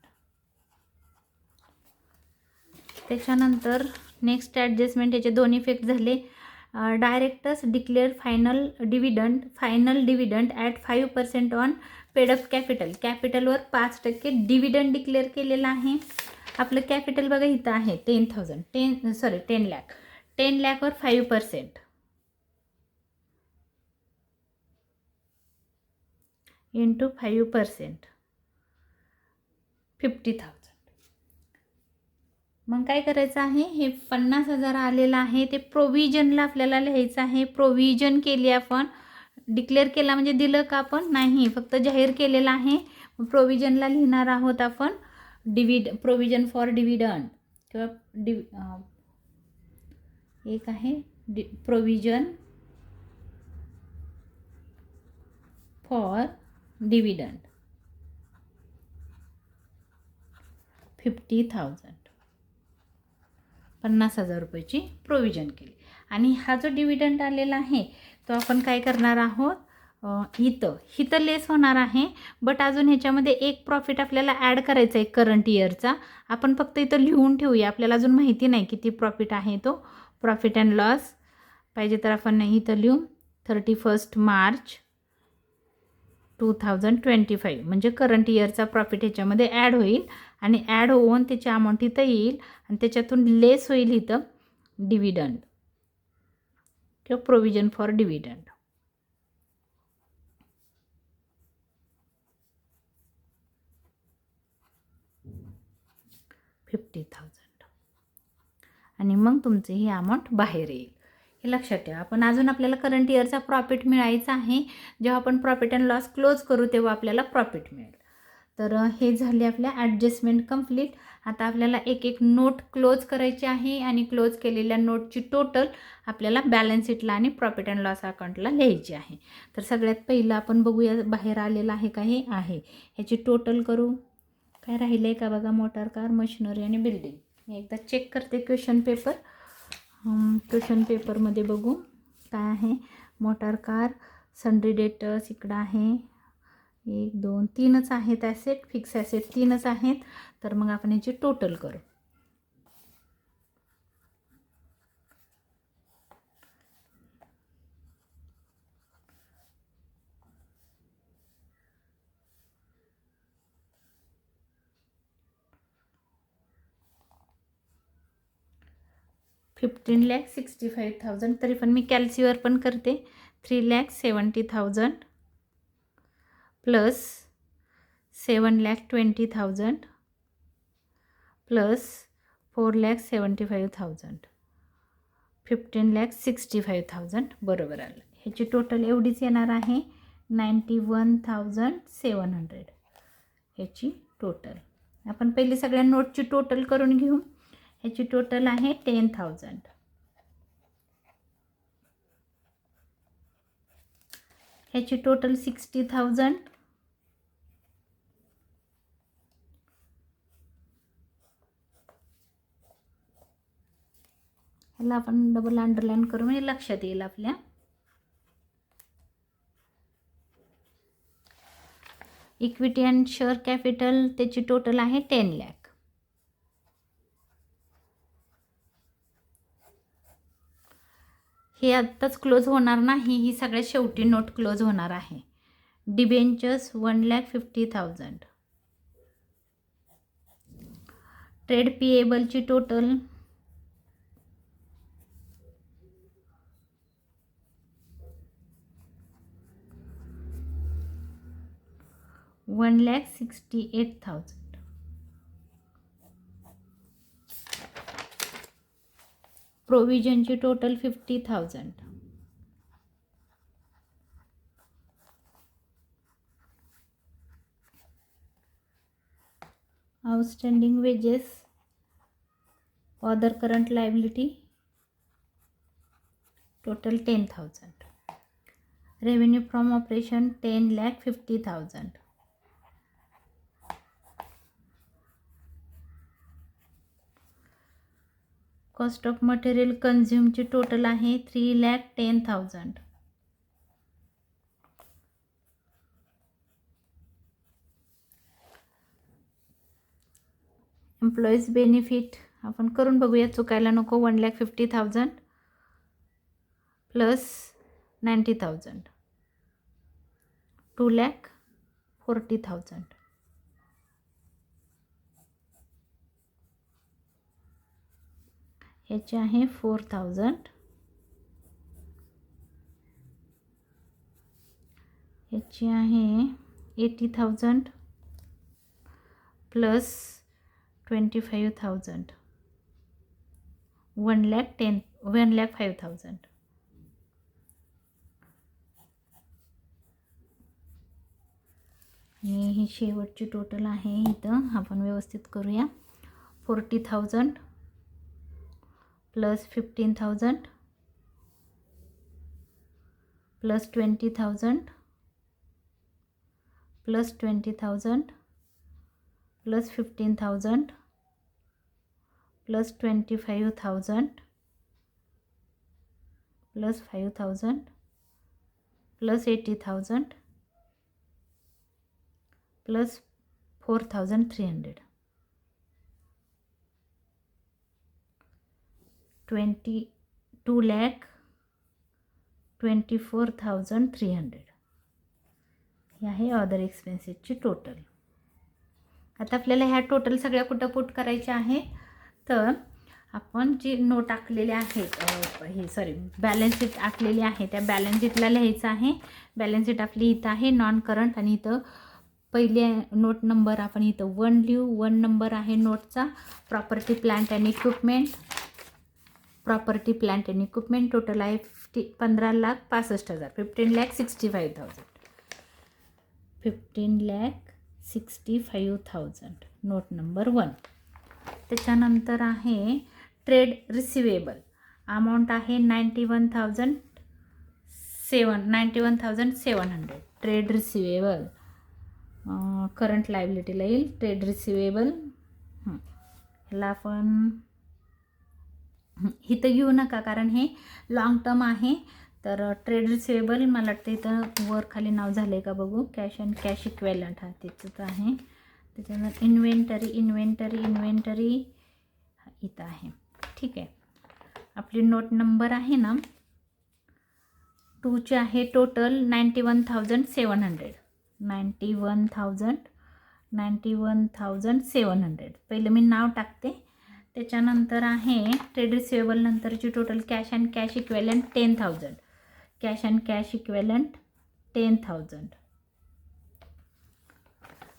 त्याच्यानंतर नेक्स्ट ॲडजस्टमेंट. याचे दोन इफेक्ट झाले. Directors declare final dividend at 5% on paid up capital. कॅपिटलवर 5% डिव्हिडंड डिक्लेअर केलेला आहे. आपलं कॅपिटल बघा इथं आहे 10 लाख. 10 लाखवर 5% इंटू 5% 50,000. मग काय करायचं आहे, हे 50,000 आलेलं आहे ते प्रोव्हिजनला आपल्याला लिहायचं आहे. प्रोव्हिजन केली आपण डिक्लेअर केला म्हणजे दिलं का आपण? नाही, फक्त जाहीर केलेलं आहे. प्रोव्हिजनला लिहिणार आहोत आपण प्रोव्हिजन फॉर डिव्हिडंड किंवा एक आहे प्रोव्हिजन फॉर डिव्हिडंड 50,000 50,000 रुपयाची प्रोव्हिजन केली. आणि हा जो डिव्हिडंड आलेला आहे तो आपण काय करणार आहोत, इथं लेस होणार आहे. बट अजून ह्याच्यामध्ये एक प्रॉफिट आपल्याला ॲड करायचा आहे करंट इयरचा. आपण फक्त इथं लिहून ठेवूया, आपल्याला अजून माहिती नाही किती प्रॉफिट आहे तो. प्रॉफिट अँड लॉस पाहिजे तर आपण इथं लिहू 31 मार्च 2025 म्हणजे करंट इयरचा प्रॉफिट ह्याच्यामध्ये ॲड होईल आणि ॲड होऊन त्याची अमाऊंट इथं येईल आणि त्याच्यातून लेस होईल इथं डिव्हिडंड किंवा प्रोव्हिजन फॉर डिव्हिडंड. $50,000 आणि मग तुमची ही अमाऊंट बाहेर येईल. हे लक्षात ठेवा. आपण अजून आपल्याला करंट इयरचा प्रॉफिट मिळायचा आहे. जेव्हा आपण प्रॉफिट अँड लॉस क्लोज करू तेव्हा आपल्याला प्रॉफिट मिळेल. तर हे झाले आपल्या ॲडजस्टमेंट कंप्लीट. आता आपल्याला एक एक नोट क्लोज करायची आहे आणि क्लोज केलेल्या नोटची टोटल आपल्याला बॅलन्स शीटला आणि प्रॉफिट अँड लॉस अकाउंटला लिहायची आहे. तर सगळ्यात पहिलं आपण बघूया बाहेर आलेलं आहे का. हे आहे, ह्याची टोटल करू. काय राहिलं आहे का बघा, मोटार कार, मशिनरी आणि बिल्डिंग. मी एकदा चेक करते क्वेश्चन पेपर. क्वेश्चन पेपरमध्ये बघू काय आहे. मोटार कार, सन्ड्री डेटर्स इकडं आहे. 1 2 3च आहेत ॲसेट, फिक्स ॲसेट 3च आहेत. तर मग आपण याची टोटल करू. $15,65,000. तरी पण मी कॅल्सीवर पण करते. 3,70,000 प्लस 7,20,000 प्लस 4,75,000 15,65,000 बरोबर आलं. ह्याची टोटल एवढीच येणार आहे 91,700 ह्याची टोटल. आपण पहिली सगळ्या नोटची टोटल करून घेऊ. ह्याची टोटल आहे 10,000. ह्याची टोटल 60,000. ह्याला आपण डबल अंडरलाईन करू म्हणजे लक्षात येईल आपल्या. इक्विटी अँड शेअर कॅपिटल त्याची टोटल आहे 10 लाख. हे आत्ताच क्लोज होणार नाही, ही सगळ्यात शेवटी नोट क्लोज होणार आहे. डिबेंचर्स 1,50,000. ट्रेड पिएबलची टोटल 1,68,000. प्रोव्हिजनची total 50,000. Outstanding wages, other current liability total 10,000. Revenue from operation 10,50,000. Cost of material कन्झ्युमची टोटल आहे 3,10,000. एम्प्लॉईज बेनिफिट आपण करून बघूया, चुकायला नको. 1,50,000 प्लस 90,000 2,40,000. ह्याचे आहे 4,000. ह्याची आहे 80,000 प्लस 25,000 1,05,000. आणि ही शेवटची टोटल आहे इथं आपण व्यवस्थित करूया. 40,000 plus 15,000 plus 20,000 plus 20,000 plus 15,000 plus 25,000 plus 5,000 plus 80,000 plus 4,300 22,24,300 हे आहे अदर एक्सपेन्सेसची टोटल. आता आपल्याला ह्या टोटल सगळ्या कुठं पुट करायच्या आहेत, तर आपण जी नोट आखलेले आहेत बॅलन्स शीट आखलेली आहे त्या बॅलन्स शीटला लिहायचं आहे. बॅलन्स शीट आपली इथं आहे नॉन करंट आणि इथं पहिले नोट नंबर आपण इथं 1 लिहू. 1 नंबर आहे नोटचा. Property plant and equipment. Property plant and equipment total आहे 15,65,000. 15,65,000. 15,65,000 नोट नंबर 1. त्याच्यानंतर आहे ट्रेड रिसिवेबल. अमाऊंट आहे 91,700. ट्रेड रिसिवेबल करंट लायबिलिटीला येईल. ट्रेड रिसिवेबल ह्याला आपण इथं घेऊ नका कारण हे लॉंग टर्म आहे. तर ट्रेड रिसिवेबल मला वाटतं इथं वर खाली नाव झालं आहे का बघू. कॅश अँड कॅश इक्वेलंट हा त्याच्यात आहे. त्याच्यानंतर इन्व्हेंटरी इथं आहे. ठीक आहे. आपली नोट नंबर आहे ना 2 ची आहे टोटल 91,700. 91,700. पहिलं मी नाव टाकते. त्याच्यानंतर आहे ट्रेड रिसिवेबल नंतरची total cash and cash equivalent 10,000. Cash and cash equivalent 10,000.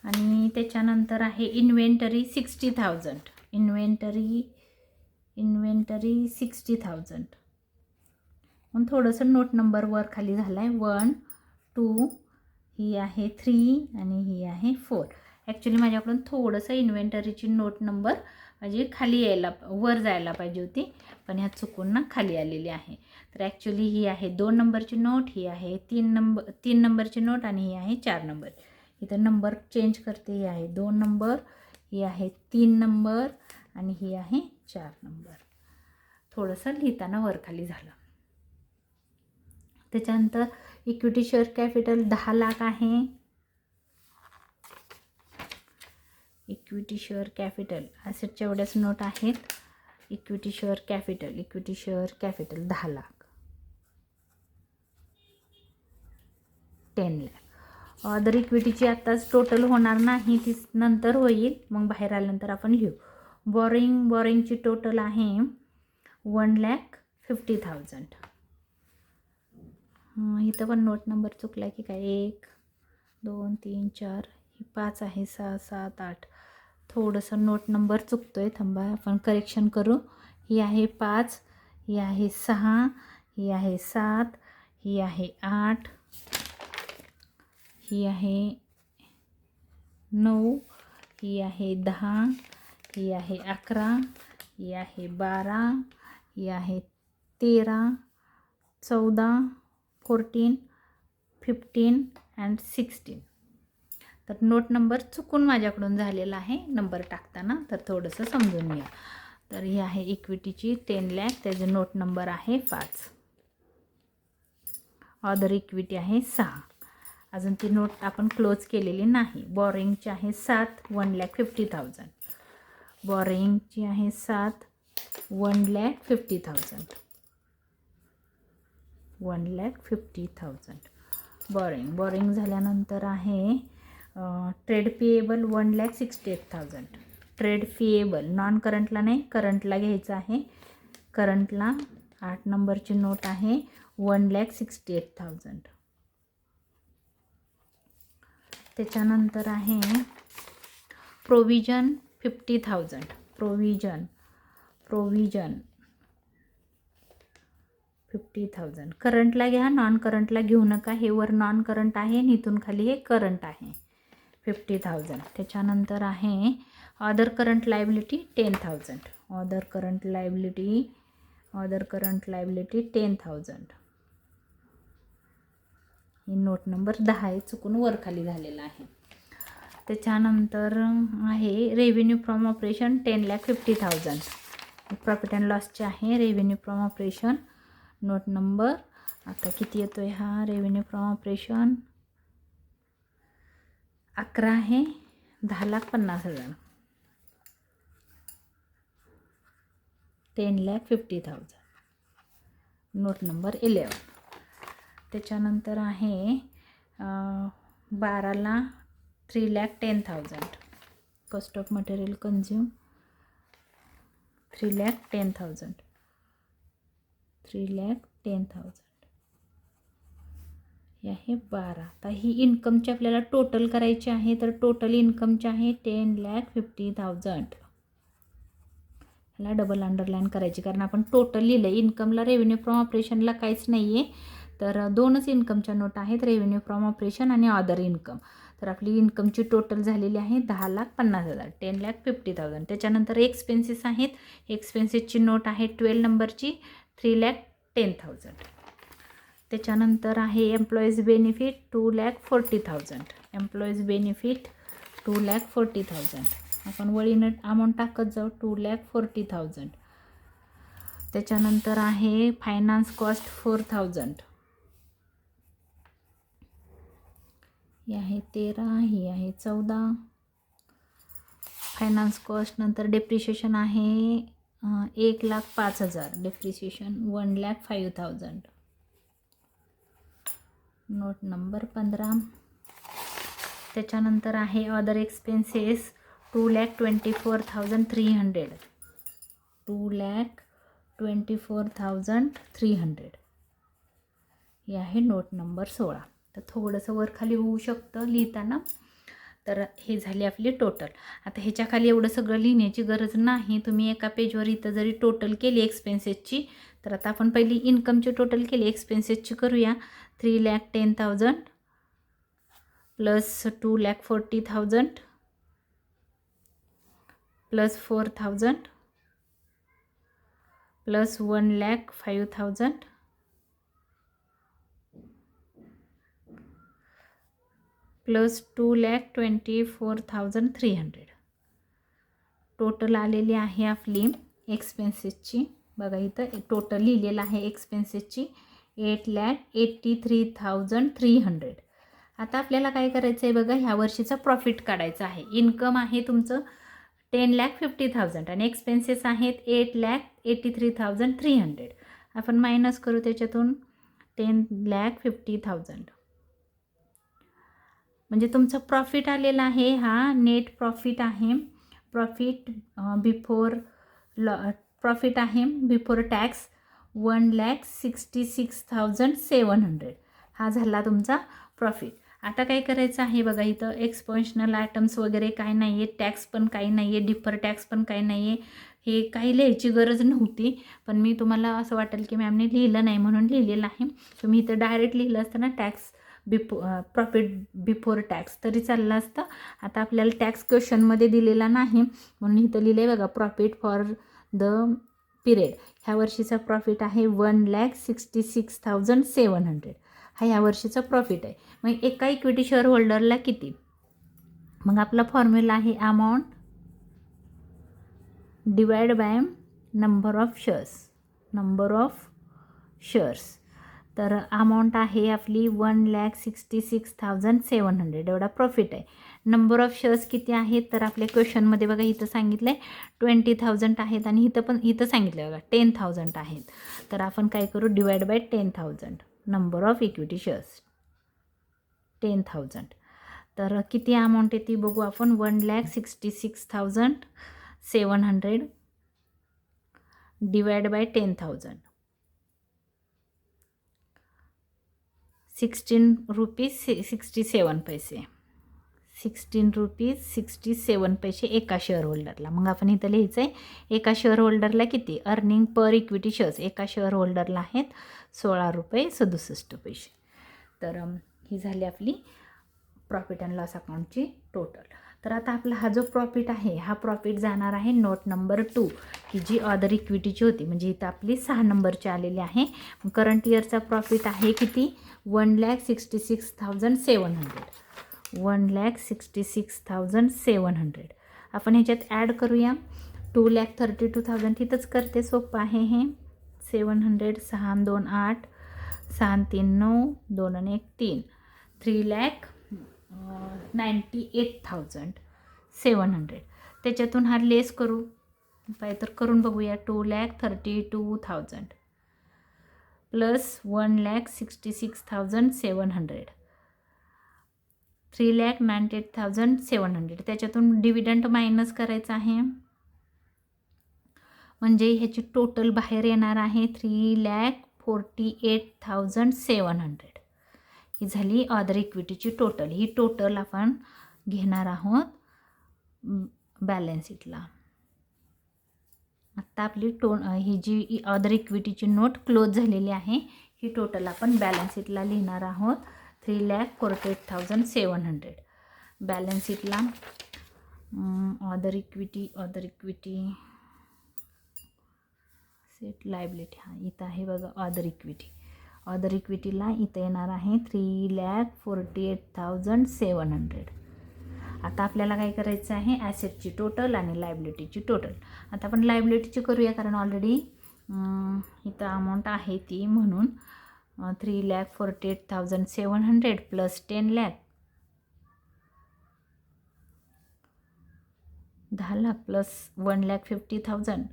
आणि त्याच्यानंतर आहे इन्व्हेंटरी 60,000. इन्व्हेंटरी 60,000. मग थोडंसं नोट नंबर वर खाली झाला आहे. 1 2 ही आहे 3 आणि ही आहे 4. ॲक्च्युली माझ्याकडून थोडंसं इन्व्हेंटरीची नोट नंबर म्हणजे खाली वर जायला पाहिजे होती पण ह्या चुकून ना खाली आलेली आहे. तर ॲक्च्युली ही आहे 2 नंबरची नोट, ही आहे 3 नंबरची नोट आणि ही आहे 4 नंबर. इथं नंबर चेंज करते. ही आहे 2 नंबर, ही आहे 3 नंबर आणि ही आहे 4 नंबर. थोडंसं लिहिताना वर खाली झालं. त्याच्यानंतर इक्विटी शेअर कॅपिटल 10 लाख आहे. इक्विटी शेअर कॅपिटल ॲसेटच्या एवढ्याच नोट आहेत. Equity share capital 10 lakh. 10 lakh. Other इक्विटीची आत्ताच टोटल होणार नाही, ती नंतर होईल. मग बाहेर आल्यानंतर आपण लिहू. बॉरिंगची टोटल आहे 1,50,000. इथं पण नोट नंबर चुकला की काय. 1 2 3 4 ही 5 आहे. 6 7 8 थोडंसं नोट नंबर चुकतोय. थांबा आपण करेक्शन करू. ही आहे 5, ही आहे 6, ही आहे 7, ही आहे 8, ही आहे 9, ही आहे 10, ही आहे 11, ही आहे 12, ही आहे 13, 14, 14, 15 अँड 16. तर नोट नंबर चुकून माझ्याकडून झालेला आहे नंबर टाकताना, तर थोडंसं समजून घ्या. तर ही आहे इक्विटीची 10 लाख, त्याचे नोट नंबर आहे 5. अदर इक्विटी आहे 6. अजून ती नोट आपण क्लोज केलेली नाही. बॉरिंगची आहे 7, 1,50,000. बॉरिंगची आहे 7, 1,50,000. 1,50,000 बॉरिंग झाल्यानंतर आहे trade payable 1,68,000. Trade payable non करंटला नाही, करंटला घ्यायचं आहे. करंटला 8 नंबरची नोट आहे 1,68,000. त्याच्यानंतर आहे प्रोविजन 50,000. प्रोविजन 50,000. करंटला घ्या, नॉन करंटला घेऊ नका. हे वर नॉन करंट आहे आणि इथून खाली हे करंट आहे. 50,000. त्याच्यानंतर आहे other current liability 10,000. Other current liability 10,000. ही नोट नंबर 10 आहे, चुकून वर खाली झालेला आहे. त्याच्यानंतर आहे revenue from operation 10,50,000. Profit and लॉसचे आहे revenue from operation. Note number आता किती येतो आहे हा रेव्हेन्यू फ्रॉम ऑपरेशन 11 आहे. 10,50,000. 10,50,000. Note number 11. त्याच्यानंतर आहे 12ला 3,10,000. Cost of material consume 3,10,000. 3,10,000 हे आहे 12. आता ही इन्कमची आपल्याला टोटल करायची आहे, तर टोटल इन्कमची आहे 10,50,000. ह्याला डबल अंडरलाईन करायची, कारण आपण टोटल लिहिलं आहे. इन्कमला रेव्हेन्यू फ्रॉम ऑपरेशनला काहीच नाही आहे, तर दोनच इन्कमच्या नोट आहेत, रेव्हेन्यू फ्रॉम ऑपरेशन आणि अदर इन्कम. तर आपली इन्कमची टोटल झालेली आहे 10,50,000. 10,50,000. त्याच्यानंतर एक्सपेन्सेस आहेत. एक्सपेन्सेसची नोट आहे 12 नंबरची 3,10,000. त्याच्यानंतर आहे एम्प्लॉईज बेनिफिट 2,40,000. Employees benefit 2,40,000. आपण वळीनं अमाऊंट टाकत जाऊ 2,40,000. त्याच्यानंतर आहे फायनान्स कॉस्ट 4,000. ही आहे 13, ही आहे 14. फायनान्स कॉस्ट नंतर डेप्रिशिएशन आहे 1,05,000. डेप्रिशिएशन 1,05,000. Note number 15. त्याच्यानंतर आहे अदर एक्सपेन्सेस 2,24,300. 2,24,300 ही आहे नोट नंबर 16. तर थोडंसं वर खाली होऊ शकतं लिहिताना. तर हे झाली आपली टोटल. आता ह्याच्या खाली एवढं सगळं लिहिण्याची गरज नाही. तुम्ही एका पेजवर इथं जरी टोटल केली एक्सपेन्सेसची, तर आता आपण पहिली इन्कमची टोटल केली, एक्सपेन्सेसची करूया. 3,10,000 plus 2,40,000 plus 4,000 plus 1,05,000 plus 2,24,300. Total आलेली आहे आपली एक्सपेन्सेसची. बघा इथं टोटल लिहिलेलं आहे एक्सपेन्सेसची 8,83,300. आता आपल्याला काय करायचं आहे बघा, ह्या वर्षीचा प्रॉफिट काढायचा आहे. इन्कम आहे तुमचं 10,50,000 आणि एक्सपेन्सेस आहेत 8,83,300. आपण मायनस करू त्याच्यातून 10,50,000. म्हणजे तुमचं प्रॉफिट आलेला आहे हा नेट प्रॉफिट आहे. प्रॉफिट प्रॉफिट आहे बिफोर टॅक्स 1,66,700. हा झाला तुमचा प्रॉफिट. आता काय करायचं आहे बघा, इथं एक्सपोन्शनल आयटम्स वगैरे काय नाही आहे, टॅक्स पण काही नाही आहे, डिफर टॅक्स पण काही नाही आहे. हे काही लिहायची गरज नव्हती, पण मी तुम्हाला असं वाटेल की मॅमने लिहिलं नाही म्हणून लिहिलेलं आहे. तुम्ही इथं डायरेक्ट लिहिलं असतं ना टॅक्स प्रॉफिट बिफोर टॅक्स तरी चाललं असतं. आता आपल्याला टॅक्स क्वेश्चनमध्ये दिलेला नाही म्हणून इथं लिहिलं आहे बघा, प्रॉफिट फॉर द पिरियड. ह्या वर्षीचा प्रॉफिट आहे 1,66,700. हा ह्या वर्षीचा प्रॉफिट आहे. मग एका इक्विटी शेअर होल्डरला किती? मग आपला फॉर्म्युला आहे amount divide by number of shares. तर अमाऊंट आहे आपली 1,66,700 एवढा प्रॉफिट आहे. नंबर ऑफ शेअर्स किती आहेत तर आपल्या क्वेश्चनमध्ये बघा इथं सांगितलं आहे 20,000 आहेत आणि इथं सांगितलं बघा 10,000 आहेत. तर आपण काय करू, divide by 10,000. Number of equity shares 10,000. तर किती अमाऊंट येते बघू आपण, 1,66,700 डिवाइड बाय 10,000. 16 रुपीज 67 पैसे. 16 रुपीज 67 पैसे एका शेअर होल्डरला. मग आपण इथं लिहायचं आहे एका शेअर होल्डरला किती अर्निंग पर इक्विटी शेअर्स. एका शेअर होल्डरला आहेत 16 रुपये 67 पैसे. तर ही झाली आपली प्रॉफिट अँड लॉस अकाउंटची टोटल. तर आता आपला हा जो प्रॉफिट आहे हा प्रॉफिट जाणार आहे नोट नंबर 2 की जी अदर इक्विटीची होती, म्हणजे इथं आपली 6 नंबरची आलेली आहे. करंट इयरचा प्रॉफिट आहे किती 1,66,700. 1,66,700 आपण ह्याच्यात ॲड करूया. 2,32,000 तिथंच करते, सोपं आहे हे. 700 6 2 8 6 3 9 2 1 3 3,98,700. त्याच्यातून हा लेस करू काय तर करून बघूया. 2,32,000 प्लस 1,66,700 3,98,700. त्याच्यातून डिव्हिडंड मायनस करायचं आहे, म्हणजे ह्याची टोटल बाहेर येणार आहे 3,48,700. ही झाली अदर इक्विटीची टोटल. ही टोटल आपण घेणार आहोत बॅलन्स शीटला. आत्ता आपली ही जी अदर इक्विटीची नोट क्लोज झालेली आहे, ही टोटल आपण बॅलन्स शीटला लिहिणार आहोत 3,48,700. बॅलन्स शीटला अदर इक्विटी सेट लायबिलिटी, हा इथं आहे बघा अदर इक्विटी. अदर इक्विटीला इथं येणार आहे 3,48,700. आता आपल्याला काय करायचं आहे, ॲसेटची टोटल आणि लायबिलिटीची टोटल. आता आपण लायबिलिटीची करूया, कारण ऑलरेडी इथं अमाऊंट आहे ती, म्हणून 3,48,700 plus 10 lakh 10 lakh plus 1,50,000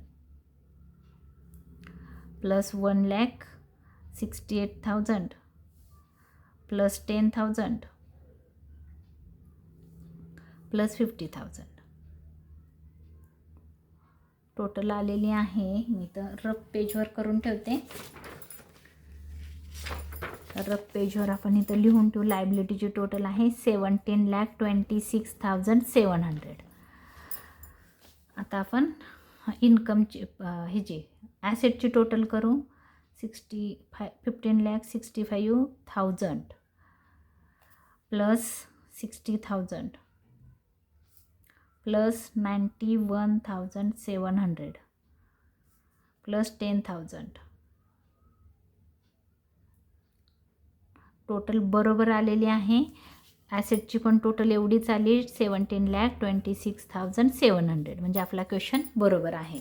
plus 1,68,000 plus 10,000 plus 50,000 total आलेली आहे. मी तर रफ पेजवर करून ठेवते. रफ पेजवर आपण इथं लिहून ठेवू. लायबिलिटीची टोटल आहे 17,26,700. आता आपण इन्कमची ह्याची ॲसेटची टोटल करू. 15,65,000 प्लस 60,000 प्लस 91,700 प्लस 10,000 टोटल बरोबर आलेली आहे. ॲसेटची पण टोटल एवढीच आली 17,26,700, म्हणजे आपला क्वेश्चन बरोबर आहे.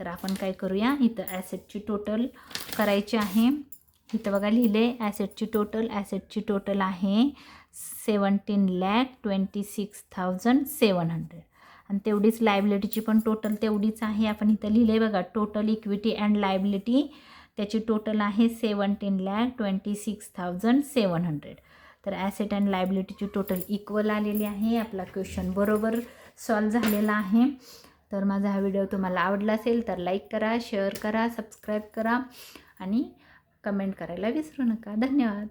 तर आपण काय करूया, इथं ॲसेटची टोटल करायची आहे. इथं बघा लिहिले ॲसेटची टोटल आहे 17,26,700 आणि तेवढीच लायबिलिटीची पण टोटल तेवढीच आहे. आपण इथं लिहिले बघा टोटल इक्विटी अँड लायबिलिटी, त्याची टोटल आहे 17,26,700. तर ॲसेट अँड लायबिलिटीची टोटल इक्वल आलेली आहे. आपला क्वेश्चन बरोबर सॉल्व झालेला आहे. तर माझा हा व्हिडिओ तुम्हाला आवडला असेल तर लाईक करा, शेअर करा, सबस्क्राईब करा आणि कमेंट करायला विसरू नका. धन्यवाद.